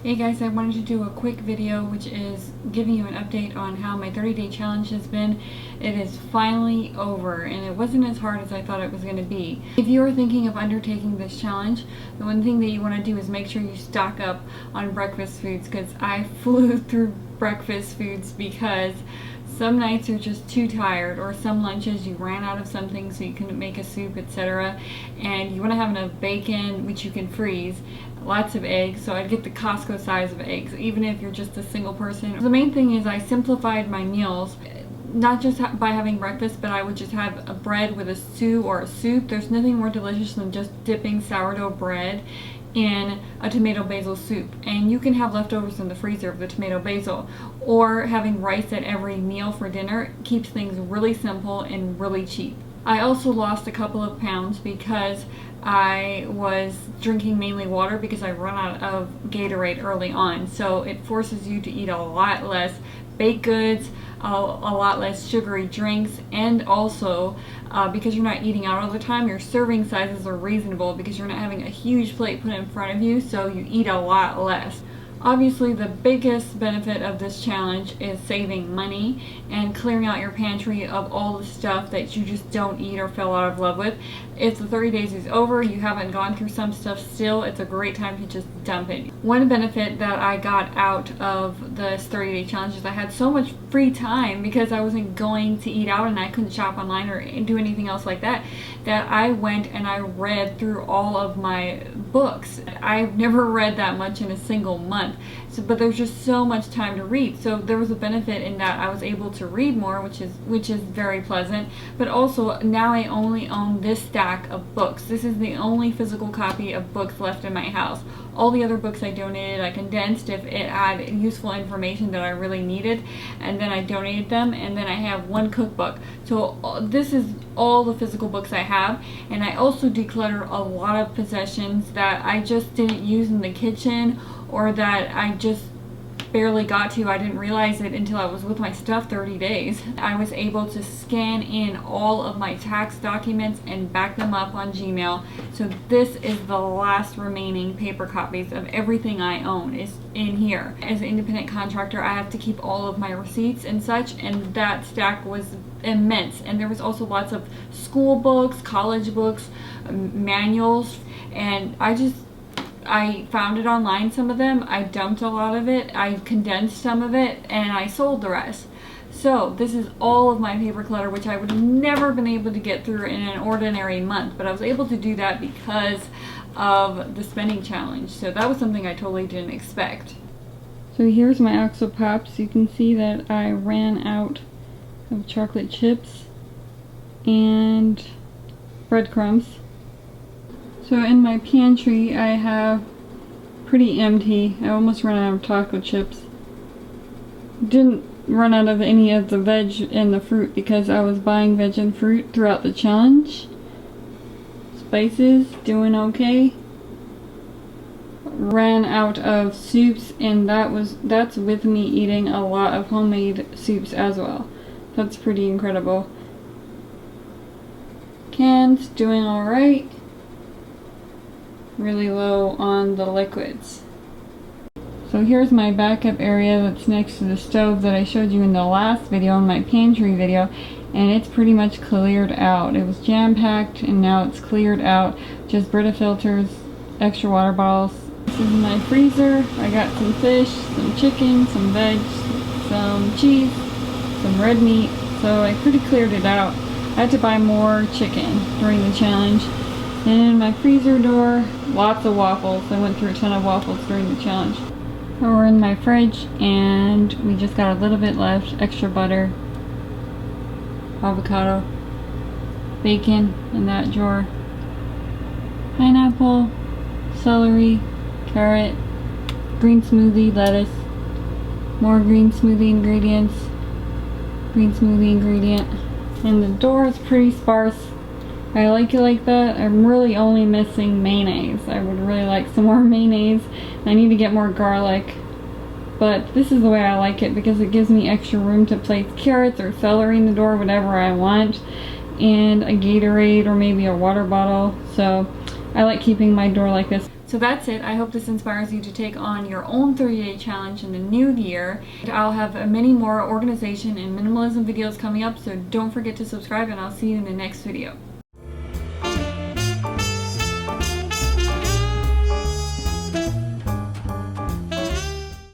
Hey guys, I wanted to do a quick video which is giving you an update on how my 30-day challenge has been. It is finally over and it wasn't as hard as I thought it was going to be. If you are thinking of undertaking this challenge, the one thing that you want to do is make sure you stock up on breakfast foods, because I flew through breakfast foods because some nights you're just too tired, or some lunches you ran out of something so you couldn't make a soup, etc. And you want to have enough bacon, which you can freeze, lots of eggs, so I'd get the Costco size of eggs, even if you're just a single person. The main thing is I simplified my meals, not just by having breakfast, but I would just have a bread with a stew or a soup. There's nothing more delicious than just dipping sourdough bread in a tomato basil soup, and you can have leftovers in the freezer of the tomato basil, or having rice at every meal for dinner keeps things really simple and really cheap. I also lost a couple of pounds because I was drinking mainly water because I run out of Gatorade early on, so it forces you to eat a lot less baked goods, a lot less sugary drinks, and also because you're not eating out all the time, your serving sizes are reasonable because you're not having a huge plate put in front of you, so you eat a lot less. Obviously, the biggest benefit of this challenge is saving money and clearing out your pantry of all the stuff that you just don't eat or fell out of love with. If the 30 days is over, you haven't gone through some stuff still, it's a great time to just dump it. One benefit that I got out of this 30-day challenge is I had so much free time because I wasn't going to eat out and I couldn't shop online or do anything else like that, that I went and I read through all of my books. I've never read that much in a single month. But there's just so much time to read, so there was a benefit in that I was able to read more, which is very pleasant. But also now I only own this stack of books. This is the only physical copy of books left in my house. All the other books I donated, I condensed if it had useful information that I really needed, and then I donated them, and then I have one cookbook. So this is all the physical books I have, and I also declutter a lot of possessions that I just didn't use in the kitchen, or that I just barely got to. I didn't realize it until I was with my stuff 30 days. I was able to scan in all of my tax documents and back them up on Gmail. So this is the last remaining paper copies of everything I own is in here. As an independent contractor, I have to keep all of my receipts and such, and that stack was immense. And there was also lots of school books, college books, manuals, and I found it online, some of them. I dumped a lot of it, I condensed some of it, and I sold the rest. So this is all of my paper clutter, which I would have never been able to get through in an ordinary month, but I was able to do that because of the spending challenge. So that was something I totally didn't expect. So here's my Oxo Pops. You can see that I ran out of chocolate chips and breadcrumbs. So in my pantry I have pretty empty. I almost ran out of taco chips. Didn't run out of any of the veg and the fruit because I was buying veg and fruit throughout the challenge. Spices, doing okay. Ran out of soups, and that's with me eating a lot of homemade soups as well. That's pretty incredible. Cans, doing alright. Really low on the liquids. So here's my backup area that's next to the stove that I showed you in the last video, in my pantry video, and it's pretty much cleared out. It was jam-packed and now it's cleared out. Just Brita filters, extra water bottles. This is my freezer. I got some fish, some chicken, some veg, some cheese, some red meat, so I pretty cleared it out. I had to buy more chicken during the challenge. And in my freezer door, lots of waffles. I went through a ton of waffles during the challenge. So we're in my fridge, and we just got a little bit left. Extra butter, avocado, bacon in that drawer, pineapple, celery, carrot, green smoothie, lettuce, more green smoothie ingredients, green smoothie ingredient. And the door is pretty sparse. I like it like that. I'm really only missing mayonnaise. I would really like some more mayonnaise. I need to get more garlic. But this is the way I like it because it gives me extra room to place carrots or celery in the door, whatever I want. And a Gatorade or maybe a water bottle. So I like keeping my door like this. So that's it. I hope this inspires you to take on your own 30-day challenge in the new year. I'll have many more organization and minimalism videos coming up, so don't forget to subscribe, and I'll see you in the next video.